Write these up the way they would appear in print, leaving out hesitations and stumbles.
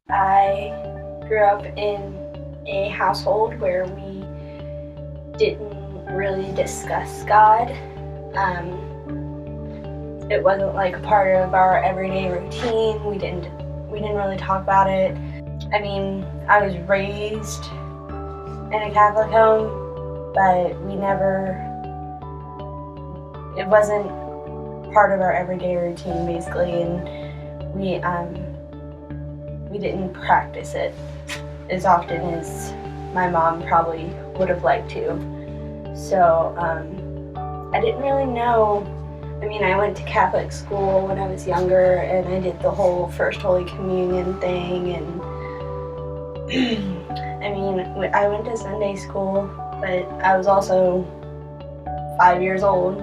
I grew up in a household where we didn't really discuss God. It wasn't like a part of our everyday routine. We didn't really talk about it. I mean, I was raised in a Catholic home, but it wasn't part of our everyday routine basically, and we didn't practice it as often as my mom probably would have liked to. So I didn't really know. I mean, I went to Catholic school when I was younger, and I did the whole First Holy Communion thing, and I mean, I went to Sunday school, but I was also 5 years old.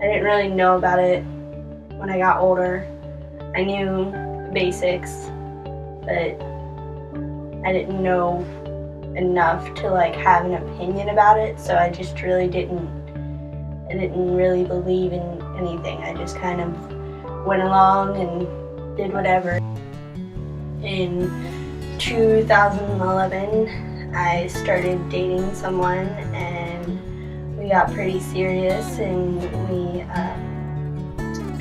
I didn't really know about it when I got older. I knew the basics, but I didn't know enough to like have an opinion about it, so I just really didn't really believe in anything. I just kind of went along and did whatever. In 2011, I started dating someone, and we got pretty serious, and we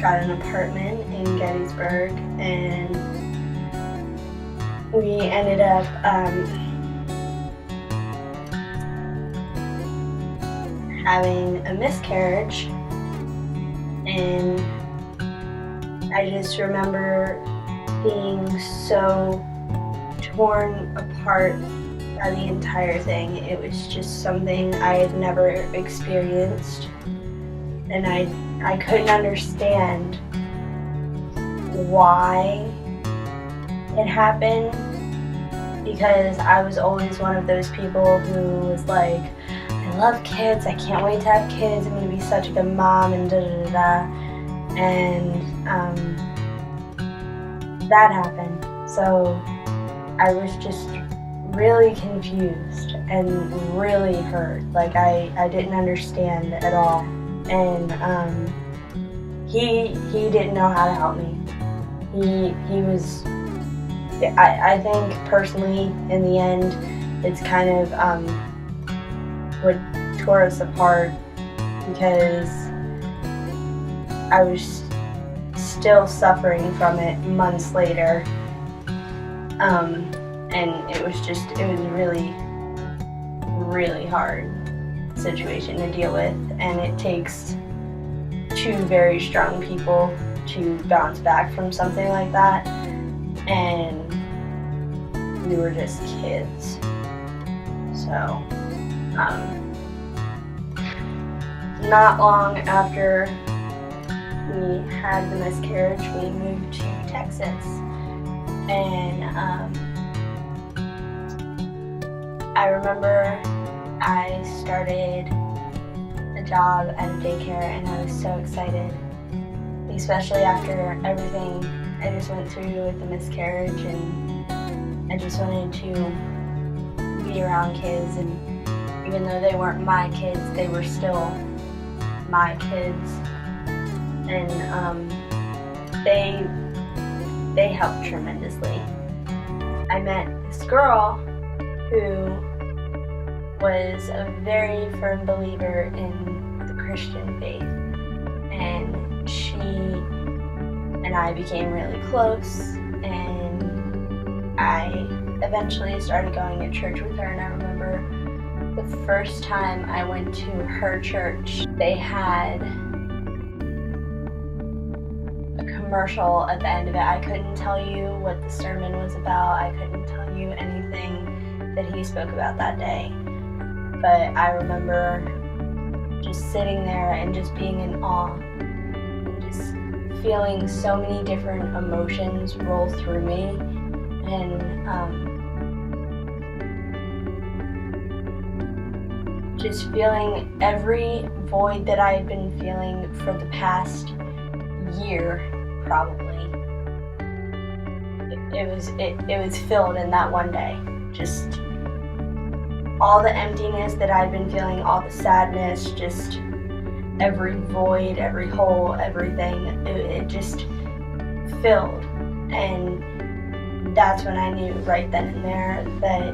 got an apartment in Gettysburg, and we ended up having a miscarriage, and I just remember being so torn apart by the entire thing. It was just something I had never experienced, and I couldn't understand why it happened, because I was always one of those people who was like, I love kids, I can't wait to have kids, I'm going to be such a good mom, and da-da-da-da. And that happened. So I was just really confused and really hurt. Like I didn't understand at all. And he didn't know how to help me. He was, I think personally in the end, it's kind of what tore us apart, because I was still suffering from it months later, and it was really, really hard situation to deal with, and it takes two very strong people to bounce back from something like that, and we were just kids. So not long after we had the miscarriage, we moved to Texas, and I remember I started a job at a daycare, and I was so excited, especially after everything I just went through with the miscarriage, and I just wanted to be around kids, and even though they weren't my kids, they were still my kids, and they helped tremendously. I met this girl who was a very firm believer in the Christian faith, and she and I became really close, and I eventually started going to church with her. And I remember the first time I went to her church, they had a commercial at the end of it. I couldn't tell you what the sermon was about. I couldn't tell you anything that he spoke about that day. But I remember just sitting there and just being in awe, and just feeling so many different emotions roll through me, and just feeling every void that I had been feeling for the past year, probably. It was filled in that one day. Just all the emptiness that I'd been feeling, all the sadness, just every void, every hole, everything, it just filled. And that's when I knew right then and there that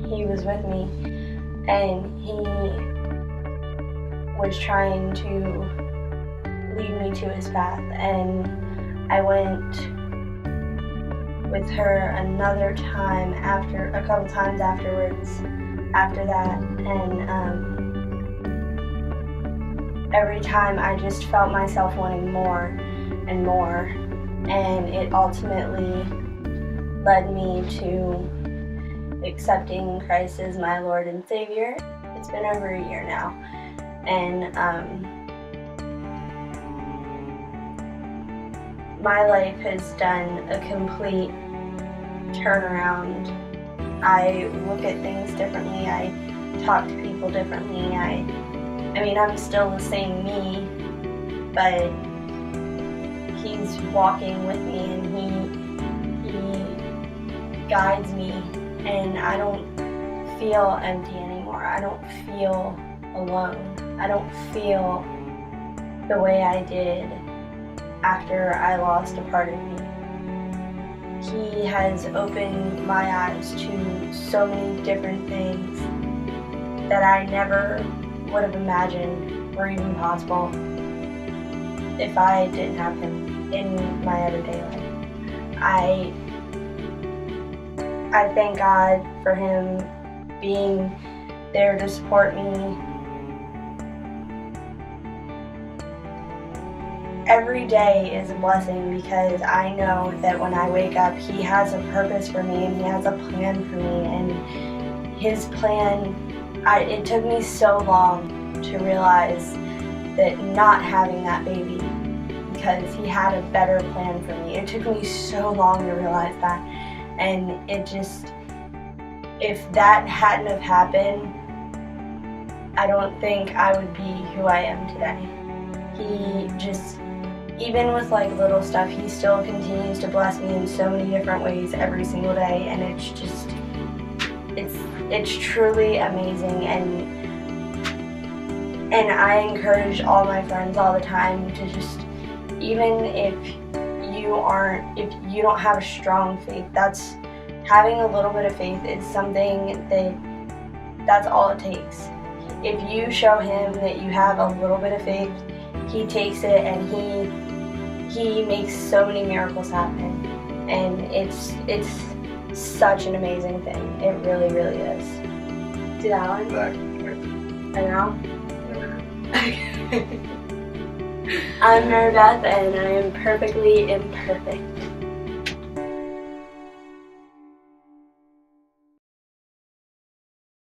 he was with me, and he was trying to lead me to his path. And I went with her another time a couple times afterwards, after that, and every time I just felt myself wanting more and more, and it ultimately led me to accepting Christ as my Lord and Savior. It's been over a year now, and my life has done a complete turnaround. I look at things differently. I talk to people differently. I mean, I'm still the same me, but he's walking with me, and he guides me, and I don't feel empty anymore. I don't feel alone. I don't feel the way I did after I lost a part of me. He has opened my eyes to so many different things that I never would have imagined were even possible if I didn't have him in my everyday life. I thank God for him being there to support me. Every day is a blessing, because I know that when I wake up, he has a purpose for me, and he has a plan for me, and his plan, it took me so long to realize that not having that baby, because he had a better plan for me. It took me so long to realize that, and it just, if that hadn't have happened, I don't think I would be who I am today. He just, even with like little stuff, he still continues to bless me in so many different ways every single day, and it's just, it's truly amazing. And I encourage all my friends all the time to just, even if you don't have a strong faith, having a little bit of faith is something that's all it takes. If you show him that you have a little bit of faith, he takes it and he makes so many miracles happen. And it's such an amazing thing. It really, really is. Do that one? Right now? I'm MaryBeth, and I am perfectly imperfect.